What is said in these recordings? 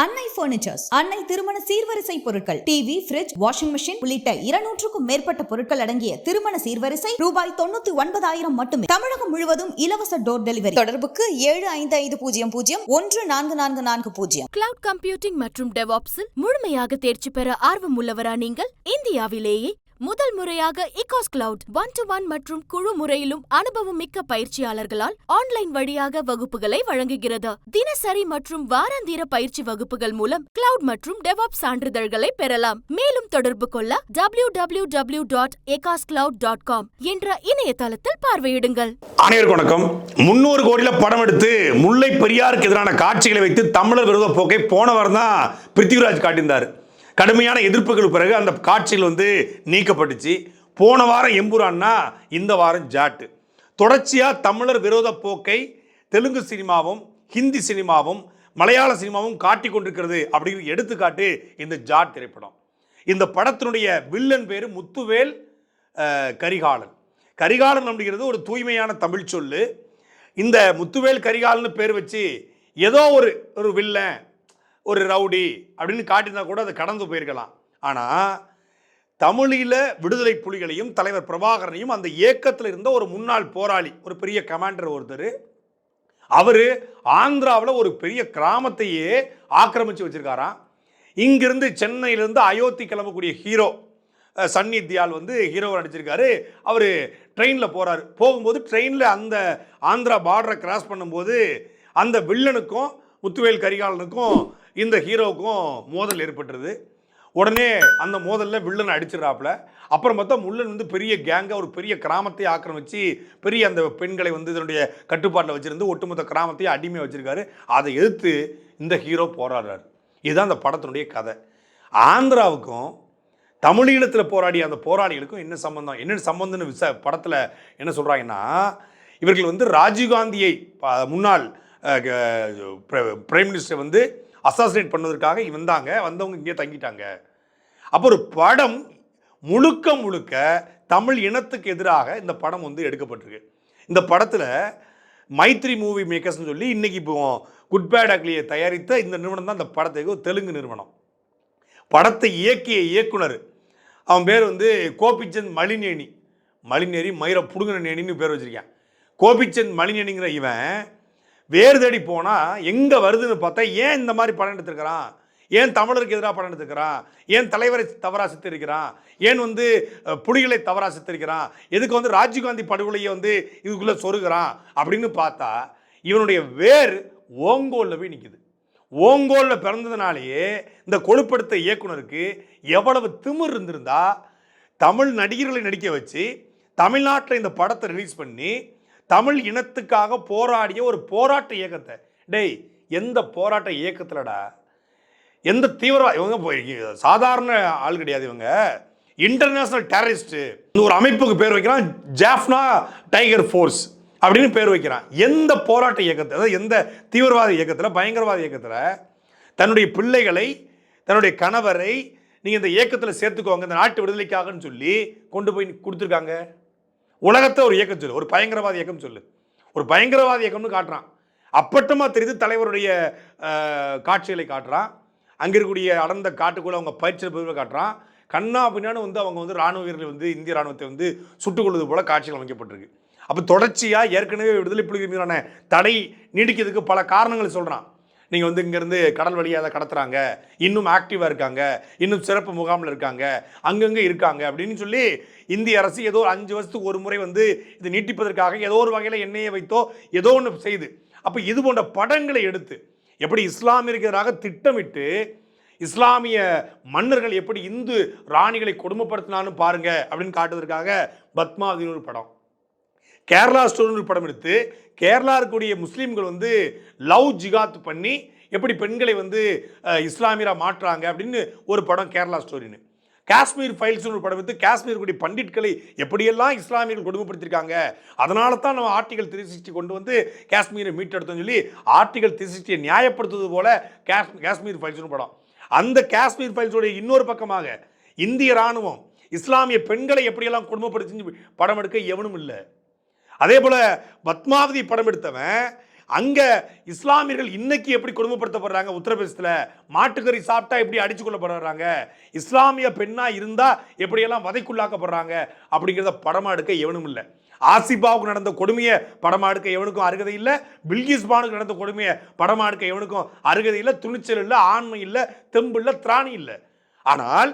அன்னை பர்னிச்சர்ஸ், அன்னை திருமண சீர்வரிசை பொருட்கள், டிவி, ஃபிரிட்ஜ், வாஷிங் மெஷின் உள்ளிட்ட 200க்கும் மேற்பட்ட பொருட்கள் அடங்கிய திருமண சீர்வரிசை ரூபாய் 99,000 மட்டுமே. தமிழகம் முழுவதும் இலவச டோர் டெலிவரி. தொடர்புக்கு 7550014440. கிளவுட் கம்ப்யூட்டிங் மற்றும் டெவாப்ஸில் முழுமையாக தேர்ச்சி பெற ஆர்வம் உள்ளவரா நீங்கள்? இந்தியாவிலேயே முதல் முறையாக இகாஸ் கிளவுட் 1-to-1 மற்றும் குழு முறையிலும் அனுபவம் மிக்க பயிற்சியாளர்களால் ஆன்லைன் வழியாக வகுப்புகளை வழங்குகிறது. தினசரி மற்றும் வாராந்திர பயிற்சி வகுப்புகள் மூலம் கிளவுட் மற்றும் டெவாப்ஸ் சான்றிதழ்களை பெறலாம். மேலும் தொடர்பு கொள்ள www.ecoscloud.com என்ற இணையதளத்தில் பார்வையிடுங்கள். அனைவருக்கும் வணக்கம். 300 கோடியில படம் எடுத்து முல்லை பெரியாருக்கு எதிரான காட்சிகளை வைத்து தமிழர் விரோத போக்கை போன வாரம் தான் பிருத்திவிராஜ் காட்டியிருந்தார். கடுமையான எதிர்ப்புகள் பிறகு அந்த காட்சிகள் நீக்கப்பட்டுச்சு. போன வாரம் எம்புரான்னா இந்த வாரம் ஜாட்டு. தொடர்ச்சியாக தமிழர் விரோத போக்கை தெலுங்கு சினிமாவும் ஹிந்தி சினிமாவும் மலையாள சினிமாவும் காட்டி கொண்டிருக்கிறது அப்படிங்கிற எடுத்துக்காட்டு இந்த ஜாட் திரைப்படம். இந்த படத்தினுடைய வில்லன் பேர் முத்துவேல் கரிகாலன். கரிகாலன் அப்படிங்கிறது ஒரு தூய்மையான தமிழ் சொல்லு. இந்த முத்துவேல் கரிகாலன் பேர் வச்சு ஏதோ ஒரு வில்லன், ஒரு ரவுடி அப்படின்னு காட்டினா கூட அதை கடந்து போயிருக்கலாம். ஆனால் தமிழில் விடுதலை புலிகளையும் தலைவர் பிரபாகரனையும் அந்த இயக்கத்தில் இருந்த ஒரு முன்னாள் போராளி, ஒரு பெரிய கமாண்டர் ஒருத்தர், அவர் ஆந்திராவில் ஒரு பெரிய கிராமத்தையே ஆக்கிரமித்து வச்சிருக்காராம். இங்கிருந்து சென்னையிலேருந்து அயோத்தி கிளம்பக்கூடிய ஹீரோ சன்னி தியால் ஹீரோவை நடிச்சிருக்காரு. அவர் ட்ரெயினில் போகிறாரு. போகும்போது ட்ரெயினில் அந்த ஆந்திரா பார்டரை கிராஸ் பண்ணும்போது அந்த வில்லனுக்கும் முத்துவேல் கரிகாலனுக்கும் இந்த ஹீரோவுக்கும் மோதல் ஏற்பட்டுருது. உடனே அந்த மோதலில் வில்லன் அடிச்சிடறாப்புல. அப்புறம் பார்த்தா முள்ளன் பெரிய கேங்காக ஒரு பெரிய கிராமத்தை ஆக்கிரமிச்சு பெரிய அந்த பெண்களை இதனுடைய கட்டுப்பாட்டில் வச்சுருந்து ஒட்டுமொத்த கிராமத்தையும் அடிமையாக வச்சுருக்காரு. அதை எதிர்த்து இந்த ஹீரோ போராடுறாரு. இதுதான் அந்த படத்தினுடைய கதை. ஆந்திராவுக்கும் தமிழீழத்தில் போராடிய அந்த போராளிகளுக்கும் என்ன சம்பந்தம், என்ன சம்பந்தம்னு படத்தில் என்ன சொல்கிறாங்கன்னா, இவர்கள் ராஜீவ்காந்தியை முன்னாள் பிரைம் மினிஸ்டர் அசாசினேட் பண்ணதற்காக வந்தவங்க இங்கே தங்கிட்டாங்க. அப்போ ஒரு படம் முழுக்க தமிழ் இனத்துக்கு எதிராக இந்த படம் எடுக்கப்பட்டிருக்கு. இந்த படத்தில் மைத்ரி மூவி மேக்கர்ஸ்னு சொல்லி இன்னைக்கு இப்போ குட் பேட் அக்லியை தயாரித்த இந்த நிறுவனம் தான் இந்த படத்துக்கு தெலுங்கு நிறுவனம். படத்தை இயக்கிய இயக்குனர் அவன் பேர் கோபிச்சந்த் மலினேரி மயிர புடுங்கின நேனின்னு பேர் வச்சிருக்கேன். கோபிச்சந்த் மலினேனிங்கிற இவன் வேறு தேடி போனால் எங்கே வருதுன்னு பார்த்தா, ஏன் இந்த மாதிரி படம் எடுத்துருக்கிறான், ஏன் தமிழருக்கு எதிராக படம் எடுத்துக்கிறான், ஏன் தலைவரை தவறாக சித்தரிக்கிறான், ஏன் புலிகளை தவறாக சித்தரிக்கிறான், எதுக்கு ராஜீவ்காந்தி படுகொலையை இதுக்குள்ளே சொருகிறான் அப்படின்னு பார்த்தா இவனுடைய வேர் ஓங்கோலில் போய் நிற்குது. ஓங்கோலில் பிறந்ததுனாலேயே இந்த கொழுப்படுத்த இயக்குனருக்கு எவ்வளவு திமிர் இருந்திருந்தா தமிழ் நடிகர்களை நடிக்க வச்சு தமிழ்நாட்டில் இந்த படத்தை ரிலீஸ் பண்ணி தமிழ் இனத்துக்காக போராடிய ஒரு போராட்ட இயக்கத்தை, எந்த போராட்ட இயக்கத்திலடா, எந்த தீவிரவாத, இவங்க சாதாரண ஆள் கிடையாது, இவங்க இன்டர்நேஷனல் டெரரிஸ்ட். ஒரு அமைப்புக்கு பேர் வைக்கிறான், ஜாஃப்னா டைகர் ஃபோர்ஸ் அப்படின்னு பேர் வைக்கிறான். எந்த போராட்ட இயக்கத்தில், அதாவது எந்த தீவிரவாத இயக்கத்தில், பயங்கரவாத இயக்கத்தில் தன்னுடைய பிள்ளைகளை, தன்னுடைய கணவரை நீங்கள் இந்த இயக்கத்தில் சேர்த்துக்கோங்க, இந்த நாட்டு விடுதலைக்காகன்னு சொல்லி கொண்டு போய் கொடுத்துருக்காங்க. உலகத்தை ஒரு இயக்கம் சொல்லு, ஒரு பயங்கரவாத இயக்கம் சொல்லு, ஒரு பயங்கரவாத இயக்கம்னு காட்டுறான். அப்பட்டமாக தெரியுது தலைவருடைய காட்சிகளை காட்டுறான். அங்கே இருக்கக்கூடிய அடர்ந்த காட்டுக்குள்ளே அவங்க பயிற்சி காட்டுறான். கண்ணா பின்னான்னு அவங்க ராணுவ வீரர்கள் இந்திய ராணுவத்தை சுட்டுக் கொள்வது போல காட்சிகள் அமைக்கப்பட்டிருக்கு. அப்போ தொடர்ச்சியாக ஏற்கனவே விடுதலை புலிகள் மீதான தடை நீடிக்கிறதுக்கு பல காரணங்கள் சொல்கிறான். நீங்கள் இங்கேருந்து கடல் வழியாக அதை கடத்துறாங்க, இன்னும் ஆக்டிவாக இருக்காங்க, இன்னும் சிறப்பு முகாமில் இருக்காங்க, அங்கங்கே இருக்காங்க அப்படின்னு சொல்லி இந்திய அரசு ஏதோ 5 வருஷத்துக்கு ஒரு முறை இது நீட்டிப்பதற்காக ஏதோ ஒரு வகையில் எண்ணெயை வைத்தோ ஏதோ ஒன்று செய்து, அப்போ இது போன்ற படங்களை எடுத்து எப்படி இஸ்லாமியருக்கு எதிராக திட்டமிட்டு இஸ்லாமிய மன்னர்கள் எப்படி இந்து ராணிகளை கொடுமைப்படுத்தினான்னு பாருங்க அப்படின்னு காட்டுவதற்காக பத்மாவதினு ஒரு படம், கேரளா ஸ்டோரின்னு ஒரு படம் எடுத்து கேரளா இருக்கக்கூடிய முஸ்லீம்கள் லவ் ஜிகாத் பண்ணி எப்படி பெண்களை இஸ்லாமியராக மாற்றுறாங்க அப்படின்னு ஒரு படம் கேரளா ஸ்டோரின்னு. காஷ்மீர் ஃபைல்ஸ் ஒரு படம் எடுத்து காஷ்மீர் கூடிய பண்டிட்களை எப்படியெல்லாம் இஸ்லாமியர்கள் கொடுமைப்படுத்திருக்காங்க, அதனால தான் நம்ம ஆர்டிகல் 360 கொண்டு காஷ்மீரை மீட்டெடுத்தோம்னு சொல்லி ஆர்டிகல் 360 நியாயப்படுத்துவது போல காஷ்மீர் ஃபைல்ஸ்னு படம். அந்த காஷ்மீர் ஃபைல்ஸோடைய இன்னொரு பக்கமாக இந்திய ராணுவம் இஸ்லாமிய பெண்களை எப்படியெல்லாம் கொடுமைப்படுத்தி படம் எடுக்க எவனும் இல்லை. அதே போல பத்மாவதி படம் எடுத்தவன் அங்க இஸ்லாமியர்கள் இன்னைக்கு எப்படி கொடுமைப்படுத்தப்படுறாங்க, உத்தரப்பிரதேசத்துல மாட்டுக்கறி சாப்பிட்டா எப்படி அடிச்சு கொள்ளப்படுறாங்க, இஸ்லாமிய பெண்ணா இருந்தா எப்படியெல்லாம் வதைக்குள்ளாக்கப்படுறாங்க அப்படிங்கிறத படமா எடுக்க எவனும் இல்லை. ஆசிபாவுக்கு நடந்த கொடுமையை படமா எடுக்க எவனுக்கும் அருகதை இல்லை. பில்கிஸ் பானுக்கு நடந்த கொடுமையை படமா எடுக்க எவனுக்கும் அருகதை இல்லை. துணிச்சல் இல்லை, ஆண்மை இல்லை, தெம்பு இல்லை, திராணி இல்லை. ஆனால்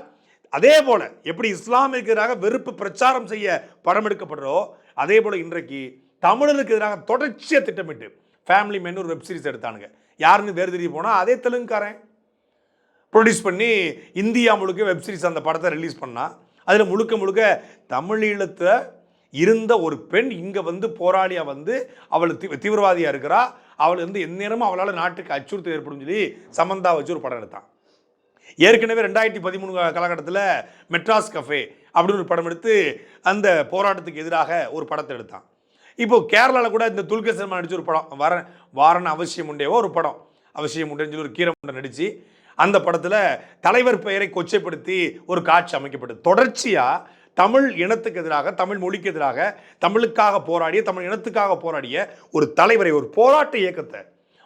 அதே போல எப்படி இஸ்லாமிற்கு எதிராக வெறுப்பு பிரச்சாரம் செய்ய படம் எடுக்கப்படுறோ, அதே போல இன்றைக்கு தமிழருக்கு எதிராக தொடர்ச்சியாக திட்டமிட்டு ஃபேமிலி மேன் ஒரு வெப் சீரிஸ் எடுத்தானுங்க. யாருன்னு வேறு தெரிய போனால் அதே தெலுங்குக்காரன் ப்ரொடியூஸ் பண்ணி இந்தியா முழுக்க வெப் சீரிஸ் அந்த படத்தை ரிலீஸ் பண்ணால் அதில் முழுக்க முழுக்க தமிழீழத்தில் இருந்த ஒரு பெண் இங்கே வந்து போராளியாக வந்து அவள் தீவிரவாதியாக இருக்கிறா, அவள் வந்து எந்நேரமும் அவளால் நாட்டுக்கு அச்சுறுத்தல் ஏற்படும் சொல்லி சமந்தா வச்சு ஒரு படம் எடுத்தான். ஏற்கனவே 2013 காலகட்டத்தில் மெட்ராஸ் கஃபே அப்படின்னு ஒரு படம் எடுத்து அந்த போராட்டத்துக்கு எதிராக ஒரு படத்தை எடுத்தான். இப்போ கேரளாவில் கூட இந்த துல்கர் சல்மான் நடிச்சு ஒரு படம் வாரண அவசியம் உண்டேவோ ஒரு படம், அவசியம் உண்டேன்னு சொல்லி ஒரு கீரமுண்டை நடித்து அந்த படத்தில் தலைவர் பெயரை கொச்சைப்படுத்தி ஒரு காட்சி அமைக்கப்பட்டது. தொடர்ச்சியாக தமிழ் இனத்துக்கு எதிராக, தமிழ் மொழிக்கு எதிராக, தமிழுக்காக போராடிய, தமிழ் இனத்துக்காக போராடிய ஒரு தலைவரை, ஒரு போராட்ட இயக்கத்தை,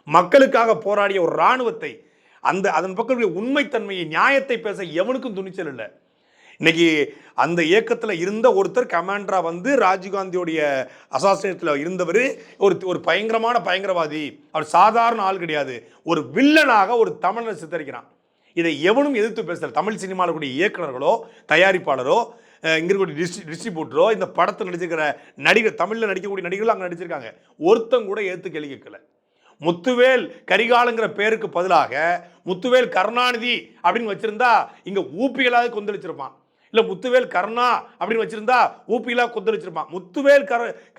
மக்களுக்காக போராடிய ஒரு இராணுவத்தை, அதன் பக்கம் உண்மைத்தன்மையை, நியாயத்தை பேச எவனுக்கும் துணிச்சல் இல்லை. இன்னைக்கு அந்த இயக்கத்தில் இருந்த ஒருத்தர் கமாண்டரா வந்து ராஜீவ்காந்தியோடைய அசாசினேஷனில் இருந்தவர் ஒரு பயங்கரவாதி, அவர் சாதாரண ஆள் கிடையாது, ஒரு வில்லனாக ஒரு தமிழனை சித்தரிக்கிறான். இதை எவனும் எதிர்த்து பேசல. தமிழ் சினிமாவில் கூடிய இயக்குநர்களோ, தயாரிப்பாளரோ, இங்கே இருக்கக்கூடிய டிஸ்ட்ரிபியூட்டரோ, இந்த படத்தை நடிச்சிருக்கிற நடிகர், தமிழில் நடிக்கக்கூடிய நடிகர்கள் அங்கே நடிச்சிருக்காங்க, ஒருத்தங்க கூட ஏற்று கேள்வி கேட்கல. முத்துவேல் கரிகாலங்கிற பேருக்கு பதிலாக முத்துவேல் கருணாநிதி அப்படின்னு வச்சிருந்தா இங்க ஊப்பிகளாக கொந்தளிச்சிருப்பான். இல்ல முத்துவேல் கருணா அப்படின்னு வச்சிருந்தா ஊப்பிகளாக கொந்தளிச்சிருப்பான். முத்துவேல்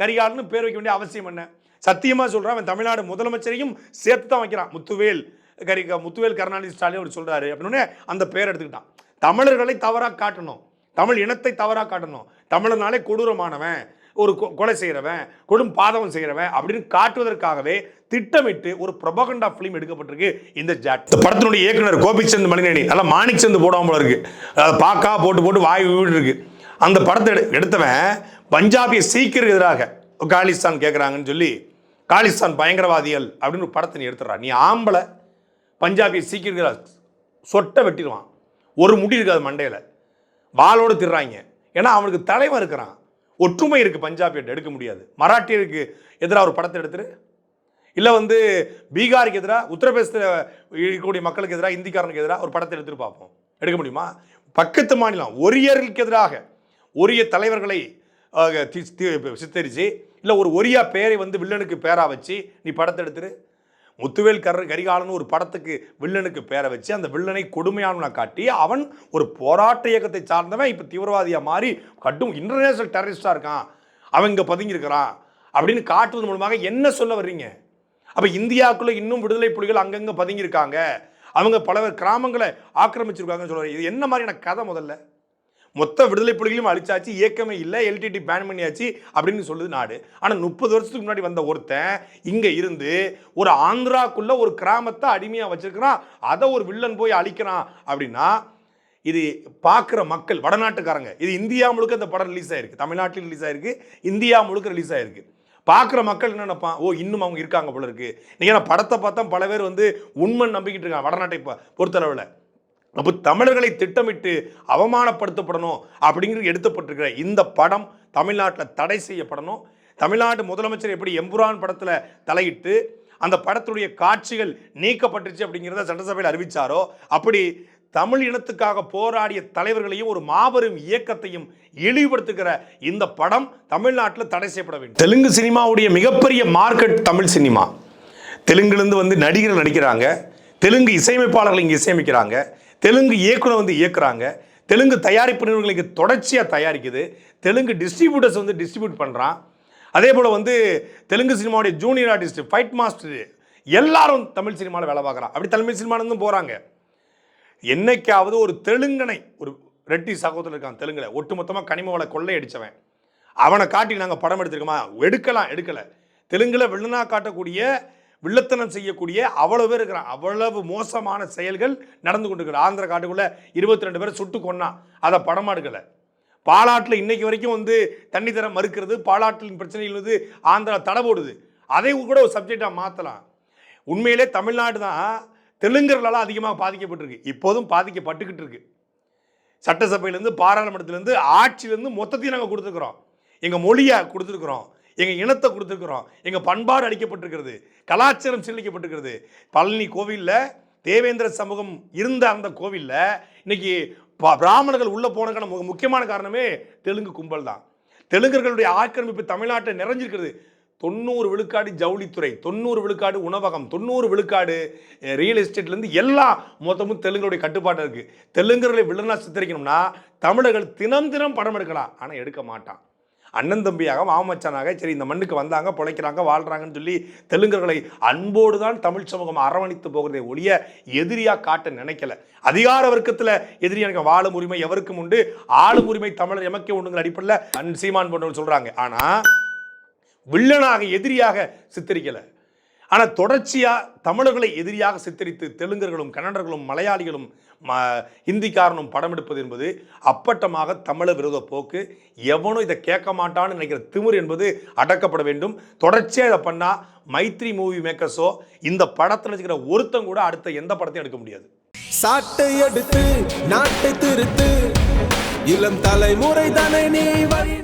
கரிகாலன்னு பேர் வைக்க வேண்டிய அவசியம் என்ன? சத்தியமா சொல்றான், அவன் தமிழ்நாடு முதலமைச்சரையும் சேர்த்து தான் வைக்கிறான். முத்துவேல் கருணாநிதி ஸ்டாலின் அவர் சொல்றாரு அப்படின்னு அந்த பேர் எடுத்துக்கிட்டான். தமிழர்களை தவறாக காட்டணும், தமிழ் இனத்தை தவறாக காட்டணும், தமிழனாலே கொடூரமானவன், ஒரு கொலை செய்கிறவன், கொடும் பாதகம் செய்கிறவன் அப்படின்னு காட்டுவதற்காகவே திட்டமிட்டு ஒரு ப்ரொபகண்டா ஃபிலிம் எடுக்கப்பட்டிருக்கு இந்த ஜாட். இந்த படத்தினுடைய இயக்குனர் கோபிச்சந்த் மணிநேனி நல்லா மாணிக்சந்த் போடாமல் போல இருக்கு, அதை பாக்கா போட்டு வாய் வீடு இருக்கு. அந்த படத்தை எடுத்தவன் பஞ்சாபிய சீக்கியருக்கு எதிராக காலிஸ்தான் கேட்குறாங்கன்னு சொல்லி காலிஸ்தான் பயங்கரவாதிகள் அப்படின்னு ஒரு படத்தை நீ எடுத்துடுறா. நீ ஆம்பளை பஞ்சாபிய சீக்கியருக்கு சொட்டை வெட்டிடுவான், ஒரு முடி இருக்காது மண்டையில், வாளோடு திடுறாங்க. ஏன்னா அவனுக்கு தலைவன் இருக்கிறான், ஒற்றுமை இருக்குது. பஞ்சாபியர்கிட்ட எடுக்க முடியாது. மராட்டியருக்கு எதிராக ஒரு படத்தை எடுத்துரு, இல்லை வந்து பீகாருக்கு எதிராக, உத்தரப்பிரதேசத்தில் இருக்கக்கூடிய மக்களுக்கு எதிராக, இந்திக்காரனுக்கு எதிராக ஒரு படத்தை எடுத்துட்டு பார்ப்போம், எடுக்க முடியுமா? பக்கத்து மாநிலம் ஒரியர்களுக்கு எதிராக ஒரிய தலைவர்களை சித்தரித்து, இல்லை ஒரு ஒரியா பேரை வந்து வில்லனுக்கு பேராக வச்சு நீ படத்தை எடுத்துரு. முத்துவேல் கரிகாலன் ஒரு படத்துக்கு வில்லனுக்கு பேரை வச்சு அந்த வில்லனை கொடுமையானவனை காட்டி அவன் ஒரு போராட்ட இயக்கத்தை சார்ந்தவன் இப்போ தீவிரவாதியாக மாறி கட்டும் இன்டர்நேஷனல் டெரரிஸ்டாக இருக்கான், அவன் இங்கே பதுங்கியிருக்கிறான் அப்படின்னு காட்டுவது மூலமாக என்ன சொல்ல வர்றீங்க? அப்போ இந்தியாவுக்குள்ளே இன்னும் விடுதலை புலிகள் அங்கங்கே பதுங்கியிருக்காங்க, அவங்க பல கிராமங்களை ஆக்கிரமிச்சிருக்காங்கன்னு சொல்லுவாங்க. இது என்ன மாதிரியான கதை? முதல்ல மொத்த விடுதலை புலிகளையும் அழிச்சாச்சு, இயக்கமே இல்லை, எல்டிடி பேன் பண்ணியாச்சு அப்படின்னு சொல்லுது நாடு. ஆனால் 30 வருஷத்துக்கு முன்னாடி வந்த ஒருத்தன் இங்கே இருந்து ஒரு ஆந்திராக்குள்ள ஒரு கிராமத்தை அடிமையாக வச்சிருக்கிறான், அதை ஒரு வில்லன் போய் அழிக்கிறான் அப்படின்னா இது பார்க்குற மக்கள் வடநாட்டுக்காரங்க, இது இந்தியா முழுக்க இந்த படம் ரிலீஸ் ஆயிருக்கு, தமிழ்நாட்டில் ரிலீஸ் ஆயிருக்கு, இந்தியா முழுக்க ரிலீஸ் ஆயிருக்கு. பார்க்குற மக்கள் என்ன நினைப்பான்? ஓ, இன்னும் அவங்க இருக்காங்க போல இருக்கு. நீங்கள் படத்தை பார்த்தா பல பேர் வந்து உண்மை நம்பிக்கிட்டு இருக்காங்க வடநாட்டை பொறுத்தளவில். அப்போ தமிழர்களை திட்டமிட்டு அவமானப்படுத்தப்படணும் அப்படிங்கிறது எடுக்கப்பட்டிருக்கிற இந்த படம் தமிழ்நாட்டில் தடை செய்யப்படணும். தமிழ்நாட்டு முதலமைச்சர் எப்படி எம்புரான் படத்தில் தலையிட்டு அந்த படத்துடைய காட்சிகள் நீக்கப்பட்டுச்சு அப்படிங்கிறத சட்டசபையில் அறிவித்தாரோ, அப்படி தமிழ் இனத்துக்காக போராடிய தலைவர்களையும் ஒரு மாபெரும் இயக்கத்தையும் இழிவுபடுத்துகிற இந்த படம் தமிழ்நாட்டில் தடை செய்யப்பட வேண்டும். தெலுங்கு சினிமாவுடைய மிகப்பெரிய மார்க்கெட் தமிழ் சினிமா. தெலுங்குலேருந்து வந்து நடிகர்கள் நடிக்கிறாங்க, தெலுங்கு இசையமைப்பாளர்கள் இங்கே இசையமைக்கிறாங்க, தெலுங்கு இயக்குனர் வந்து இயக்குறாங்க, தெலுங்கு தயாரிப்பு நிறுவனங்களுக்கு தொடர்ச்சியாக தயாரிக்குது, தெலுங்கு டிஸ்ட்ரிபியூட்டர்ஸ் வந்து டிஸ்ட்ரிபியூட் பண்ணுறான். அதே போல் வந்து தெலுங்கு சினிமாவுடைய ஜூனியர் ஆர்டிஸ்ட், ஃபைட் மாஸ்டர் எல்லாரும் தமிழ் சினிமாவில் வேலை பார்க்குறான். அப்படி தமிழ் சினிமாவிலேருந்து போகிறாங்க. என்னைக்காவது ஒரு தெலுங்கனை, ஒரு ரெட்டி சகோதரர் இருக்கான் தெலுங்குல, ஒட்டுமொத்தமாக கனிம வள கொள்ளையடிச்சவன், அவனை காட்டி நாங்கள் படம் எடுத்துருக்கோமா? எடுக்கலை. தெலுங்குல வில்லனா காட்டக்கூடிய, வில்லத்தனம் செய்யக்கூடிய அவ்வளவு பேர் இருக்கிறான். அவ்வளவு மோசமான செயல்கள் நடந்து கொண்டிருக்கிற. ஆந்திர காட்டுக்குள்ள 22 பேரை சுட்டு கொன்னான், அதை படமா எடுக்கலை. பாலாற்றில் இன்னைக்கு வரைக்கும் வந்து தண்ணி தர மறுக்கிறது, பாலாற்றின் பிரச்சனைகள் வந்து ஆந்திரா தடை போடுது. அதை கூட ஒரு சப்ஜெக்டாக மாற்றலாம். உண்மையிலே தமிழ்நாடு தான் தெலுங்கர்களால் அதிகமாக பாதிக்கப்பட்டிருக்கு, இப்போதும் பாதிக்கப்பட்டுக்கிட்டு இருக்கு. சட்டசபையிலேருந்து, பாராளுமன்றத்திலேருந்து, ஆட்சியிலேருந்து மொத்தத்தையும் நாங்கள் கொடுத்துருக்குறோம். எங்கள் மொழியை கொடுத்துருக்குறோம், எங்கள் இனத்தை கொடுத்துருக்குறோம், எங்கள் பண்பாடு அளிக்கப்பட்டிருக்கிறது, கலாச்சாரம் சீரழிக்கப்பட்டிருக்கிறது. பழனி கோவிலில் தேவேந்திர சமூகம் இருந்த அந்த கோவிலில் இன்னைக்கு பிராமணர்கள் உள்ளே போனதுக்கான முக்கியமான காரணமே தெலுங்கு கும்பல் தான். தெலுங்கர்களுடைய ஆக்கிரமிப்பு தமிழ்நாட்டை நிறைஞ்சிருக்கிறது. 90 விழுக்காடு ஜவுளித்துறை, 90 விழுக்காடு உணவகம், 90 விழுக்காடு ரியல் எஸ்டேட்லேருந்து எல்லாம் மொத்தமும் தெலுங்கருடைய கட்டுப்பாடு இருக்குது. தெலுங்கர்களை வில்லனா சித்தரிக்கணும்னா தமிழர்கள் தினம் தினம் படம் எடுக்கலாம், ஆனால் எடுக்க மாட்டான். அண்ணன் தம்பியாக, மாமச்சானாக, சரி இந்த மண்ணுக்கு வந்தாங்க, பிழைக்கிறாங்க, வாழ்கிறாங்கன்னு சொல்லி தெலுங்கர்களை அன்போடு தான் தமிழ் சமூகம் அரவணைத்து போகிறதை ஒழிய எதிரியாக காட்ட நினைக்கல. அதிகார வர்க்கத்தில் எதிரியாக எனக்கு வாழும் உரிமை எவருக்கும் உண்டு, ஆளும் உரிமை தமிழர் எமக்கே உண்டுங்கிற அடிப்படையில் சீமான் போன்றவர்கள் சொல்கிறாங்க. ஆனால் வில்லனாக, எதிரியாக சித்தரிக்கலை. ஆனால் தொடர்ச்சியாக தமிழர்களை எதிரியாக சித்தரித்து தெலுங்கர்களும், கன்னடர்களும், மலையாளிகளும், ஹிந்திக்காரனும் படம் எடுப்பது என்பது அப்பட்டமாக தமிழர் விரோத போக்கு. எவனும் இதை கேட்க மாட்டான்னு நினைக்கிற திமிர் என்பது அடக்கப்பட வேண்டும். தொடர்ச்சியாக இதை பண்ணால் மைத்ரி மூவி மேக்கர்ஸோ இந்த படத்தில் இருக்கிற ஒருத்தம் கூட அடுத்த எந்த படத்தையும் எடுக்க முடியாது. சாட்டை எடுத்து நாட்டை திருத்து, இளம் தலைமுறை தானே நீ வழி